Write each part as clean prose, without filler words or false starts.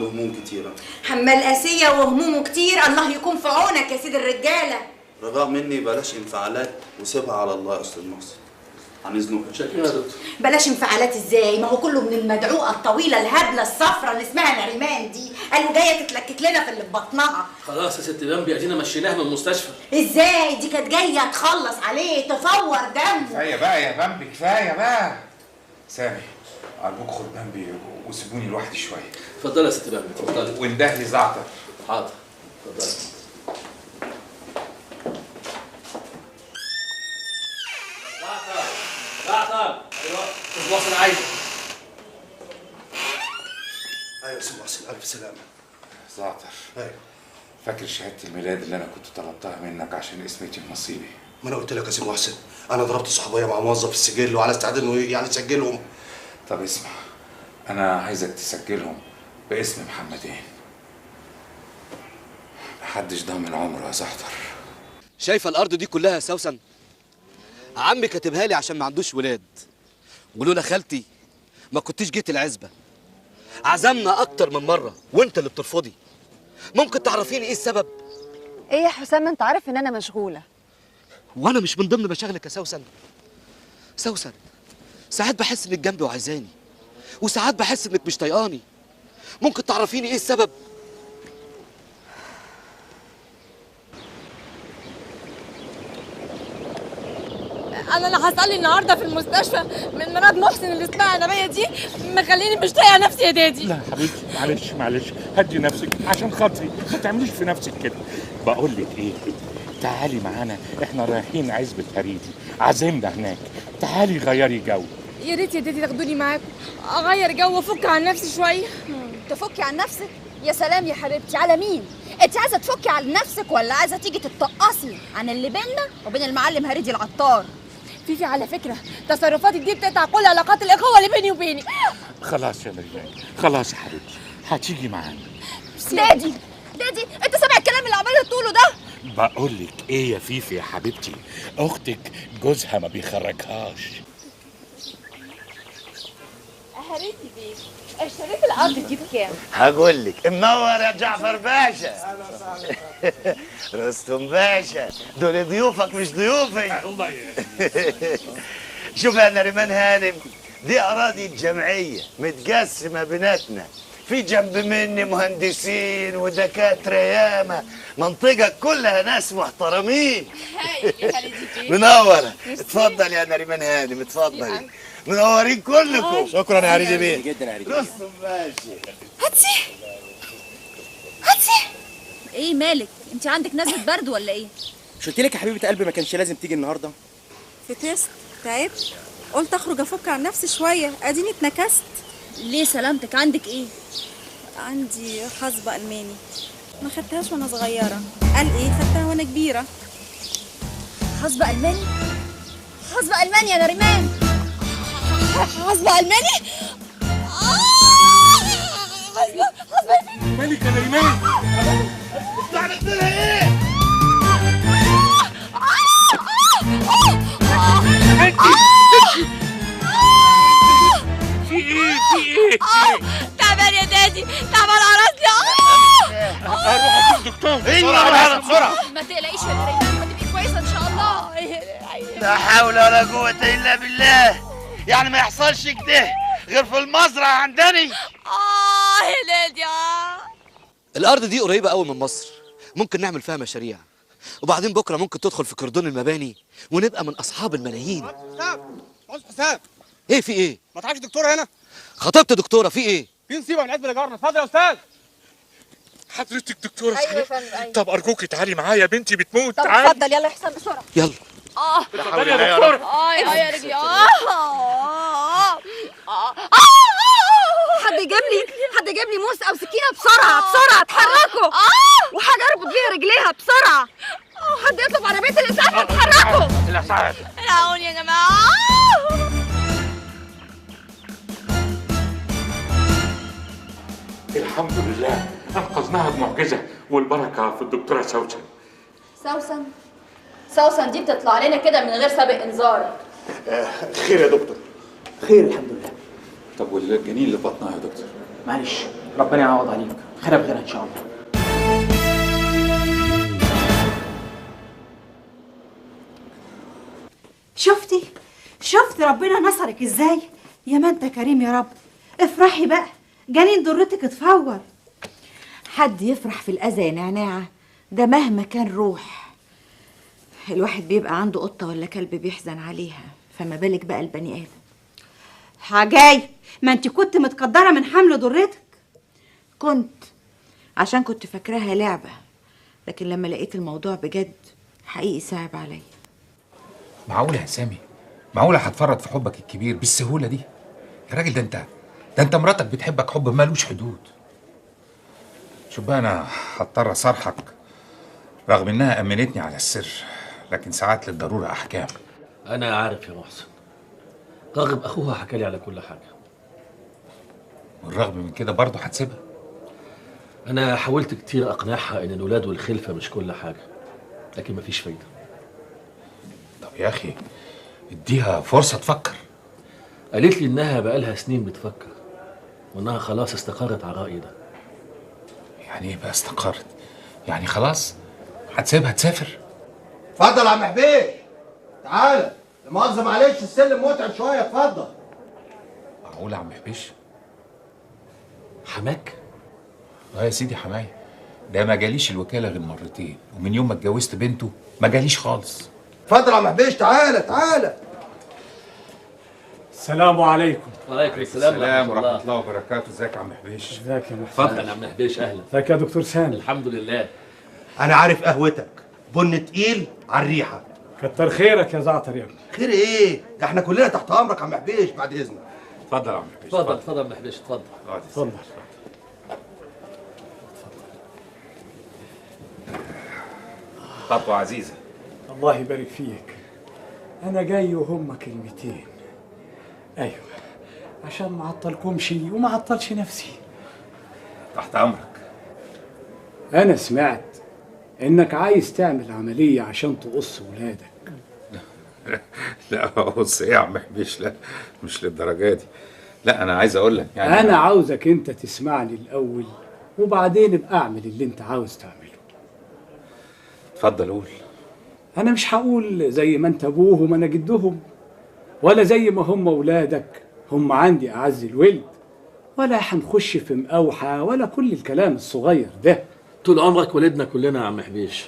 عنده هموم كتيره. حمال قاسيه وهمومه كتير، الله يكون في عونك يا سيد الرجاله. رجاء مني بلاش انفعالات وسيبها على الله يا استاذ محسن. عن اذنك. شكرا يا دكتور. بلاش انفعالات ازاي؟ ما هو كله من المدعوقه الطويله الهبله الصفرة اللي اسمها نريمان دي، قالوا جايه تتلكك لنا في اللي في بطنها. خلاص يا ست بامبي ادينا مشيناها من المستشفى. ازاي؟ دي كانت جايه تخلص عليه تفور دمه. كفايه بقى يا بامبي، كفايه بقى. سامي ارجوك خد بامبي وسيبوني لوحدي شويه. اتفضلي يا ست بامبي اتفضلي. وانده لي زعتر. حاضر اتفضلي. زعتر استاذ محسن عايزك. ايوه يا استاذ محسن، الف سلامه. زعتر. ايوه. فاكر شهاده الميلاد اللي انا كنت طلبتها منك عشان اسمتي ونصيبي؟ ما انا قلت لك يا استاذ محسن، انا ضربت صحوبيه مع موظف السجل وعلى استعداد انه يعني يسجلهم. طب اسمع، انا عايزك تسجلهم باسم محمدين. محدش ضامن عمره يا زعتر. شايفه الارض دي كلها يا سوسن؟ عمي كاتبها لي عشان ما عندوش ولاد، ولولا خالتي ما كنتيش جيت العزبه. عزمنا اكتر من مره وانت اللي بترفضي. ممكن تعرفيني ايه السبب؟ ايه يا حسام، انت عارف ان انا مشغوله. وانا مش من ضمن مشاغلك يا سوسن. سوسن، ساعات بحس انك جنبي وعايزاني، وساعات بحس انك مش طايقاني. ممكن تعرفيني ايه السبب؟ انا اللي حصل لي النهارده في المستشفى من مراد محسن اللي اسمها نبيه دي مخليني مش طايقه نفسي يا دادي. لا حبيبتي معلش معلش، هدي نفسك عشان خاطري، ما تعمليش في نفسك كده. بقول لك ايه، تعالي معانا، احنا رايحين عزبة هريدي، عازمنا هناك، تعالي غيري جو. يا ريت يا دادي تاخدوني معاكم اغير جو وافك عن نفسي شويه. تفكي عن نفسك؟ يا سلام يا حبيبتي، على مين؟ انت عايزه تفكي عن نفسك ولا عايزه تيجي تتقصي عن اللي بيننا وبين المعلم هريدي العطار؟ فيفي على فكره تصرفاتك دي بتقطع كل علاقات الاخوه اللي بيني وبينك. خلاص يا مريم، خلاص يا حبيبتي، هتيجي معانا. دادي دادي، انت سامع الكلام اللي عماله تقوله ده؟ بقول لك ايه يا فيفي يا حبيبتي، اختك جوزها ما بيخرجهاش. هريدي بيه، اشتريت الارض دي بكام؟ هقول لك. منور يا جعفر باشا. رستم باشا، دول ضيوفك مش ضيوفي. الله شوف يا نريمان هانم، دي اراضي الجمعيه متقسمه بيناتنا، في جنب مني مهندسين ودكاتره ياما، منطقه كلها ناس محترمين. منوره. اتفضل يا نريمان هانم اتفضلي. منورين كلكم. شكرا يا هريدي بيه. جدا يا هريدي. رستم باشا. هاتي. ايه مالك؟ انت عندك نزله برد ولا ايه؟ مش قلت لك يا حبيبه قلبي ما كانش لازم تيجي النهارده؟ في تيست تعبت، قلت اخرج افك عن نفسي شويه، اديني اتنكست. ليه سلامتك؟ عندك ايه؟ عندي حصبه الماني ما خدتهاش وانا صغيره، قال ايه خدتها وانا كبيره. حصبه الماني؟ حصبه الماني يا نريمان؟ حصبه الماني؟ حصبه الماني. مالك يا نريمان؟ انت عملت لها ايه؟ في ايه؟ في ايه؟ تعبان يا دادي، تعبان قرصني. اروح اشوف دكتور. ايوه بسرعه. ما تقلقيش يا نريمان، هتبقي كويسه ان شاء الله. لا حول ولا قوه الا بالله. يعني ما يحصلش كده غير في المزرعه عندني. يا دادي. الارض دي قريبه قوي من مصر، ممكن نعمل فيها مشاريع، وبعدين بكره ممكن تدخل في كردون المباني ونبقى من اصحاب الملايين. حسام ايه في ايه؟ ما تعرفش دكتوره هنا؟ خطبت دكتوره، في ايه؟ في نصيبه من عزبه جارنا. اتفضل يا استاذ. حضرتك دكتوره ايوه يا صحيح؟ فندم ايوه. طب ارجوكي تعالي معايا، بنتي بتموت. طب تعالي. اتفضل يلا يا حسام بسرعه. يلا. اتفضلي يا دكتوره. يا رجلي. حد يجيب لي موس او سكينه بسرعه بسرعه، اتحركوا. وحاجه اربط بيها رجليها بسرعه. حد يطلب عربيه الاسعاف، اتحركوا. الاسعاف. العوني يا جماعه. الحمد لله انقذناها بمعجزه، والبركه في الدكتوره سوسن. سوسن دي بتطلع لنا كده من غير سابق انذار. خير يا دكتور. خير الحمد لله. طب والجنين اللي في بطنها يا دكتور؟ معلش ربنا يعوض عليك، خير بغيرها ان شاء الله. شفتي ربنا نصرك ازاي؟ يا ما انت كريم يا رب. افرحي بقى، جنين ضرتك اتفور. حد يفرح في الاذى يا نعناعه؟ ده مهما كان روح. الواحد بيبقى عنده قطه ولا كلب بيحزن عليها، فما بالك بقى البني ادم. حاجاي، ما انت كنت متقدره من حمل ضرتك. كنت، عشان كنت فاكراها لعبه، لكن لما لقيت الموضوع بجد حقيقي صعب عليا. معقولة يا سامي؟ معقولة هتفرط في حبك الكبير بالسهولة دي؟ يا راجل ده انت مراتك بتحبك حب مالوش حدود. شوف بقى، انا هضطر اصارحك رغم انها امنتني على السر، لكن ساعات للضرورة احكام. انا عارف يا محسن، راغب اخوها حكى لي على كل حاجه، والرغم من كده برضه هتسيبها؟ انا حاولت كتير اقنعها ان الولاد والخلفه مش كل حاجه، لكن مفيش فايده. طب يا اخي اديها فرصة تفكر. قالت لي انها بقالها سنين بتفكر، وانها خلاص استقرت على الرأي ده. يعني ايه بقى استقرت؟ يعني خلاص هتسيبها تسافر؟ اتفضل يا عم حبيش، تعالى. لا مؤاخذة معلش، السلم متعب شوية، اتفضل. معقول يا عم حبيش؟ حماك؟ اه يا سيدي حماي، ده ما جاليش الوكالة غير مرتين، ومن يوم ما اتجوزت بنته ما جاليش خالص. اتفضل يا عم حبيش، تعالى. السلام عليكم. وعليكم السلام ورحمة الله وبركاته. ازيك يا عم حبيش؟ ازيك يا محسن؟ اتفضل يا عم حبيش، اهلا. ازيك يا دكتور سامي؟ الحمد لله. أنا عارف قهوتك، بن تقيل على الريحة. كتر خيرك يا زعتر يا ابني. خير إيه؟ ده إحنا كلنا تحت أمرك يا عم حبيش، بعد إذنك. اتفضل يا عم حبيش. اتفضل يا عم حبيش، اتفضل. اتفضل. خطوة عزيزة. الله يبارك فيك. أنا جاي وهم كلمتين. أيوه، عشان ما أعطلكمش وما أعطلش نفسي. تحت أمرك. أنا سمعت إنك عايز تعمل عملية عشان تقص ولادك. لا بص ايه يا عم حبيش، لا مش للدرجة دي. لا أنا عايز أقول لك يعني أنا عاوزك أنت تسمعني الأول، وبعدين ابقى أعمل اللي أنت عاوز تعمله. اتفضل قول. أنا مش هقول زي ما أنت أبوهم أنا جدهم، ولا زي ما هم أولادك هم عندي أعز الولد، ولا هنخش في مقاوحة ولا كل الكلام الصغير ده. طول عمرك ولدنا كلنا يا عم حبيش.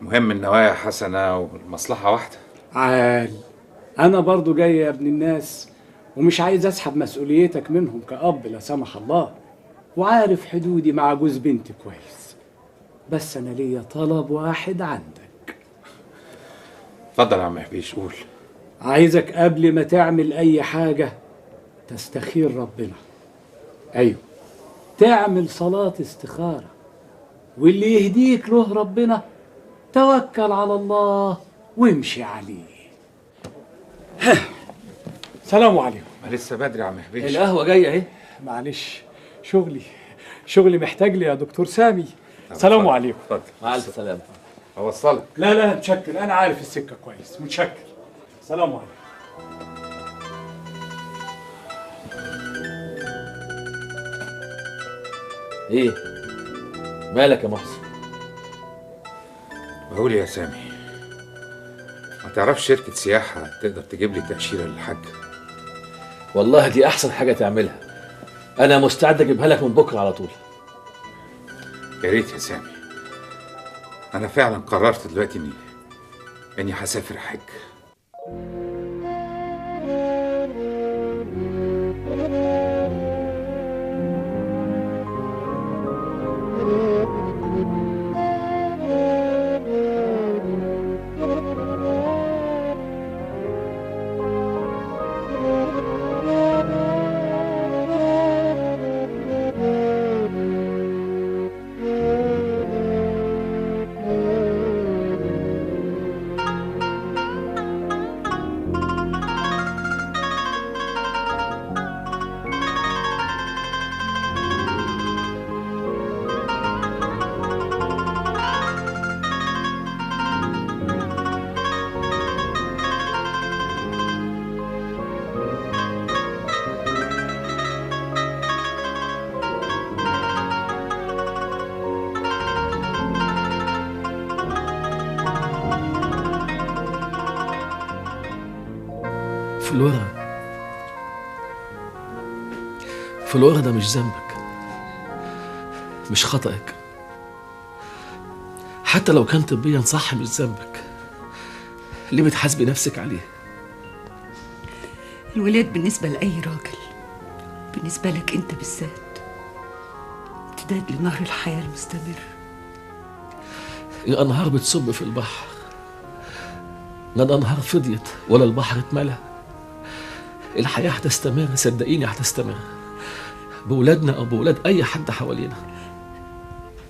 المهم النوايا حسنة والمصلحة واحدة. عال، أنا برضو جاي يا ابن الناس، ومش عايز أسحب مسؤوليتك منهم كأب لا سمح الله، وعارف حدودي مع جوز بنتي كويس، بس أنا ليا طلب واحد عندك. اتفضل يا عم حبيش قول. عايزك قبل ما تعمل أي حاجة تستخير ربنا. أيوه، تعمل صلاة استخارة، واللي يهديك له ربنا توكل على الله وامشي عليه. سلام عليكم. ما لسه بدري يا عم حبيش. القهوة جاية اهي. معلش، شغلي محتاج لي يا دكتور سامي. سلام عليكم. اتفضل. مع الف سلامة. اوصلك. لا متشكر، انا عارف السكة كويس، متشكر. سلام عليكم. ايه مالك يا محسن؟ بقول يا سامي، ما تعرفش شركة سياحة تقدر تجيب لي تأشيرة للحج؟ والله دي احسن حاجة تعملها، انا مستعد اجيبها لك من بكرة على طول. يا ريت يا سامي، انا فعلا قررت دلوقتي اني هسافر حج. في الورقة. في الورقة ده مش ذنبك، مش خطأك، حتى لو كان طبيا صح مش ذنبك. ليه بتحاسبي نفسك عليه؟ الولاد بالنسبة لأي راجل، بالنسبة لك أنت بالذات، امتداد لنهر الحياة المستمر. الأنهار بتصب في البحر، لا الأنهار فضيت ولا البحر اتملى. الحياة هتستمر، صدقيني هتستمر، بولادنا أو بولاد أي حد حوالينا.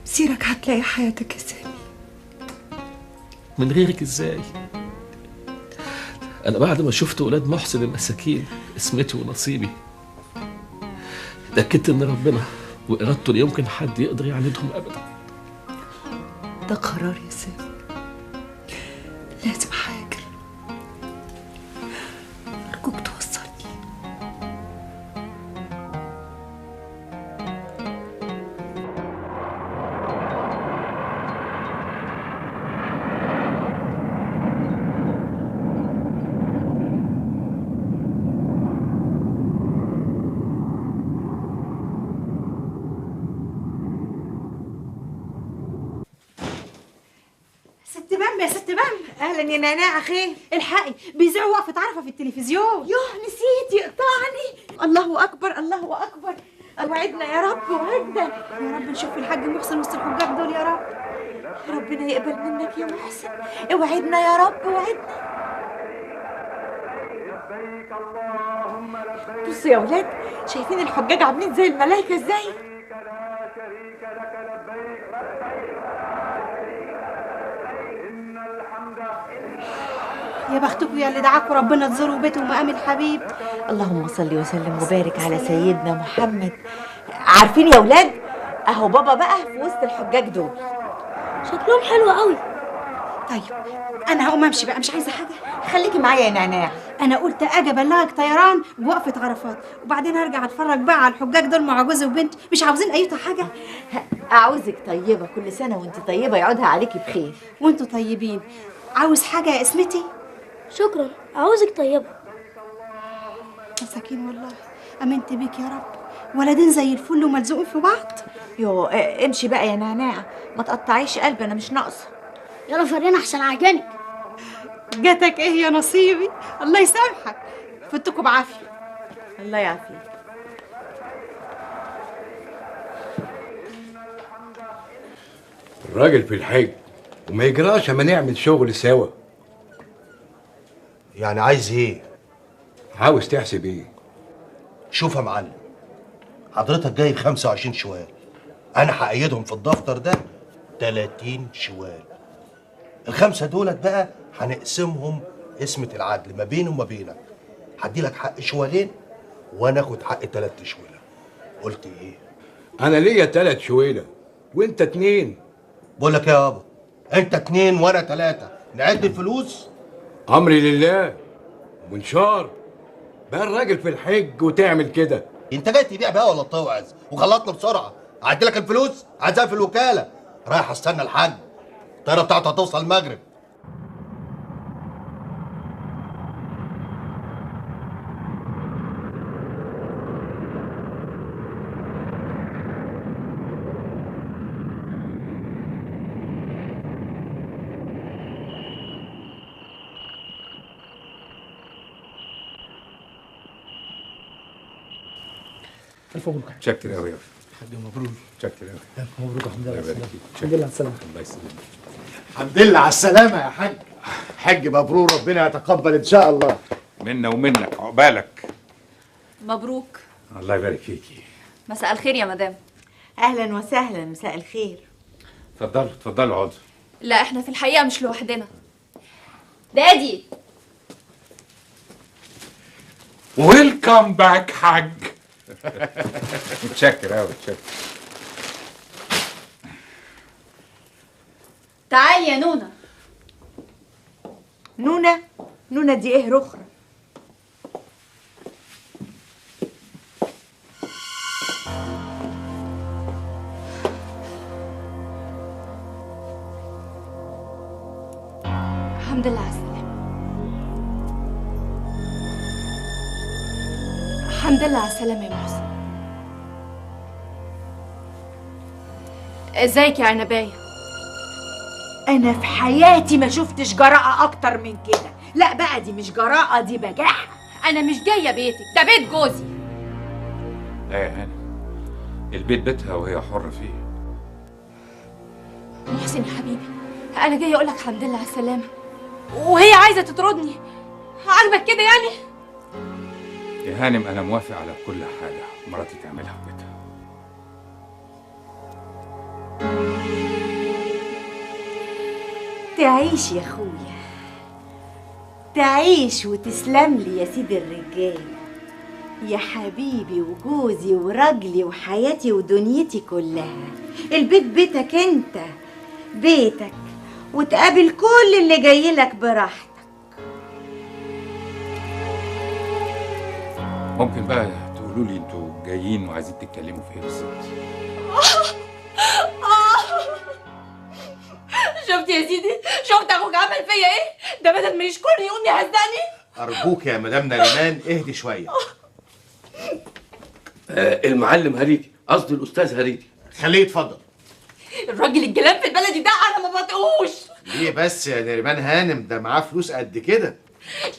سيرك هتلاقي حياتك يا سامي. من غيرك إزاي؟ أنا بعد ما شفت ولاد محسن المساكين، اسمتي ونصيبي، اتأكدت إن ربنا وإرادته لا يمكن حد يقدر يعاندهم أبدا. ده قرار يا سامي، لازم هاجر. أرجوك توصلني. ست بام يا ست بام. اهلا يا نعناع، خير؟ الحقي بيذيعوا وقفة عرفة في التلفزيون. يوه نسيت يقطعني. الله اكبر الله اكبر. اوعدنا يا رب، وعدنا يا رب نشوف الحاج محسن وسط الحجاج دول يا رب. ربنا يقبل منك يا محسن، اوعدنا يا رب، وعدنا. بصوا يا ولاد، شايفين الحجاج عاملين زي الملايكة ازاي؟ يا بختكم يا اللي دعاكوا ربنا تزوروا بيته مقام الحبيب. اللهم صل وسلم وبارك على سيدنا محمد. عارفين يا ولاد، اهو بابا بقى في وسط الحجاج دول. شكلهم حلو قوي. طيب انا هقوم امشي بقى، مش عايزه حاجه. خليكي معايا يا نعناع. انا قلت اجي ابلغك طيران بوقفه عرفات، وبعدين هرجع اتفرج بقى على الحجاج دول مع جوزي وبنتي. مش عاوزين اي حاجه. اعوزك طيبه، كل سنه وانت طيبه، يعودها عليكي بخير. وانتوا طيبين. عاوز حاجه يا اسمتي؟ شكرا، عاوزك طيبه. مساكين والله، امنت بيك يا رب. ولدين زي الفل وملزوقين في بعض. يو امشي بقى يا نعناع، ما تقطعيش قلبي، انا مش ناقصه. يلا فرينا احسن عجانك. جاتك ايه يا نصيبي، الله يسامحك. فتكوا بعافيه. الله يعافيك. الراجل في الحج وما يجراش اما نعمل شغل سوا. يعني عايز ايه؟ عاوز تحسب ايه؟ شوف يا معلم، حضرتك جايب 25 شوال، انا هأيدهم في الدفتر ده 30 شوال. الخمسه دولت بقى هنقسمهم قسمه العدل ما بيني وما بينك. هدي لك حق شوالين وانا اخد حق 3 شوالة. قلت ايه؟ انا ليا 3 شويلة وانت 2. بقول لك يا بابا، انت 2 وانا 3، نعد الفلوس. امري لله منشار. بقى الراجل في الحج وتعمل كده؟ انت جاي تبيع بقى ولا توعظ؟ وخلصنا بسرعه. اعدي لك الفلوس، عايزها في الوكاله. رايح استنى الحاج، الطياره بتاعته هتوصل المغرب. الف مبروك. شكر قوي يا حاج مبروك. شكر قوي. الف مبروك، الحمد لله على السلامه. الحمد لله على السلامه. الله يسلمك. الحمد لله على السلامه يا حاج. حاج مبروك، ربنا يتقبل ان شاء الله. منا ومنك، عقبالك. مبروك. الله يبارك فيكي. مساء الخير يا مدام. اهلا وسهلا، مساء الخير. اتفضلوا اتفضلوا اقعدوا. لا احنا في الحقيقه مش لوحدنا. دادي. ويلكم باك حاج. متشكر قوي، متشكر. تعالي يا نونا. نونا؟ نونا دي ايه رخرة؟ الحمد لله على السلامه. الحمد لله على السلامة يا محسن. ازيك يا عنباية؟ انا في حياتي ما شفتش جراءة اكتر من كده. لا بقى دي مش جراءة، دي بجاحة. انا مش جاية بيتك، ده بيت جوزي. لا يا هانم، البيت بيتها وهي حرة فيه. محسن يا حبيبي، انا جاية اقول لك الحمد لله على السلامة، وهي عايزة تطردني. عاجبك كده يعني؟ يا هانم أنا موافق على كل حاجة مراتي تعملها في بيتها. تعيش يا اخويا، تعيش وتسلم لي يا سيدي الرجال، يا حبيبي وجوزي وراجلي وحياتي ودنيتي كلها. البيت بيتك انت، بيتك، وتقابل كل اللي جاي لك براحتك. ممكن بقى تقولوا لي انتوا جايين وعايزين تتكلموا في ايه بالظبط؟ شفت يا سيدي؟ شفت اخوك عمل فيا ايه؟ ده بدل ما يشكرني يقوم يهزقني. ارجوك يا مدام نريمان اهدي شويه. المعلم هريدي، قصدي الاستاذ هريدي. خليه يتفضل. الراجل الجلام في البلد ده انا ما بطيقوش. ليه بس يا نريمان هانم؟ ده معاه فلوس قد كده.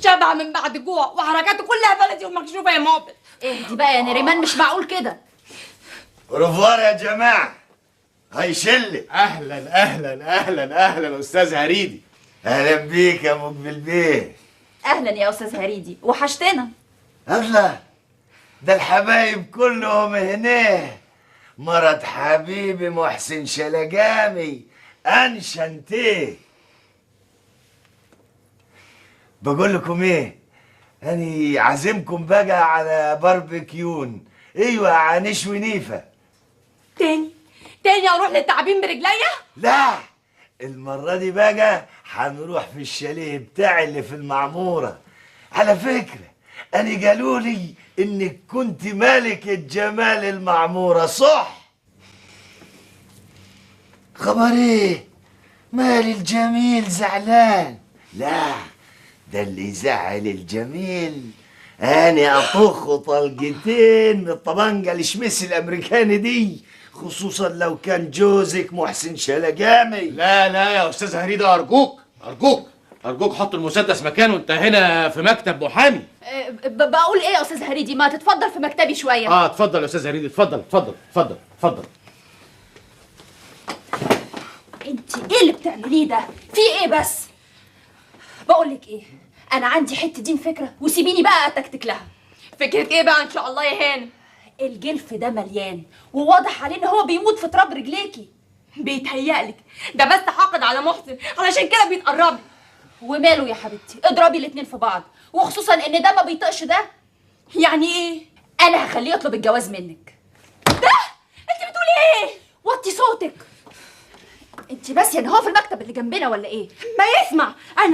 شبع من بعد جوع وحركاته كلها بلدي ومكشوفه يا مقبل. اهدي بقى يا نريمان، مش معقول كده. رفوار يا جماعه، هاي شله. اهلا اهلا اهلا اهلا استاذ هريدي. اهلا بيك يا مقبل بيه. اهلا يا استاذ هريدي، وحشتنا. الله، ده الحبايب كلهم هنا. مرض حبيبي محسن شلقامي انشنتيه. بقول لكم ايه، اني عازمكم بقى على باربيكيون. ايوه هنشوي نيفه. تاني اروح للتعابين برجليا؟ لا، المره دي بقى هنروح في الشاليه بتاعي اللي في المعموره. على فكره أنا قالوا لي إنك كنت ملكة جمال المعمورة، صح؟ خبر إيه؟ مال الجميل زعلان؟ لا، ده اللي زعل الجميل أنا أطخ طلقتين من الطبنجة الشمس الأمريكاني دي، خصوصا لو كان جوزك محسن شلقامي. لا لا يا استاذ هريدي، ارجوك ارجوك ارجوك حط المسدس مكانه، انت هنا في مكتب محامي. بقول ايه يا استاذ هريدي؟ ما تتفضل في مكتبي شويه. اتفضل يا استاذ هريدي، اتفضل اتفضل اتفضل اتفضل. انت ايه اللي بتعمليه ده؟ في ايه بس؟ بقول لك ايه، انا عندي حته دين فكره، وسيبيني بقى اتكتك لها. فكرة ايه بقى ان شاء الله يا هانم؟ الجلف ده مليان، وواضح عليه ان هو بيموت في تراب رجليكي. بيتهيألك ده بس حاقد على محسن، علشان كده بيتقربي. وماله يا حبيبتي؟ اضربي الاتنين في بعض، وخصوصا ان ده ما بيطقش ده. يعني ايه؟ انا هخليه يطلب الجواز منك. ده؟ انت بتقولي ايه؟ وطي صوتك. انت بس يعني هو في المكتب اللي جنبنا ولا ايه؟ ما يسمع. انا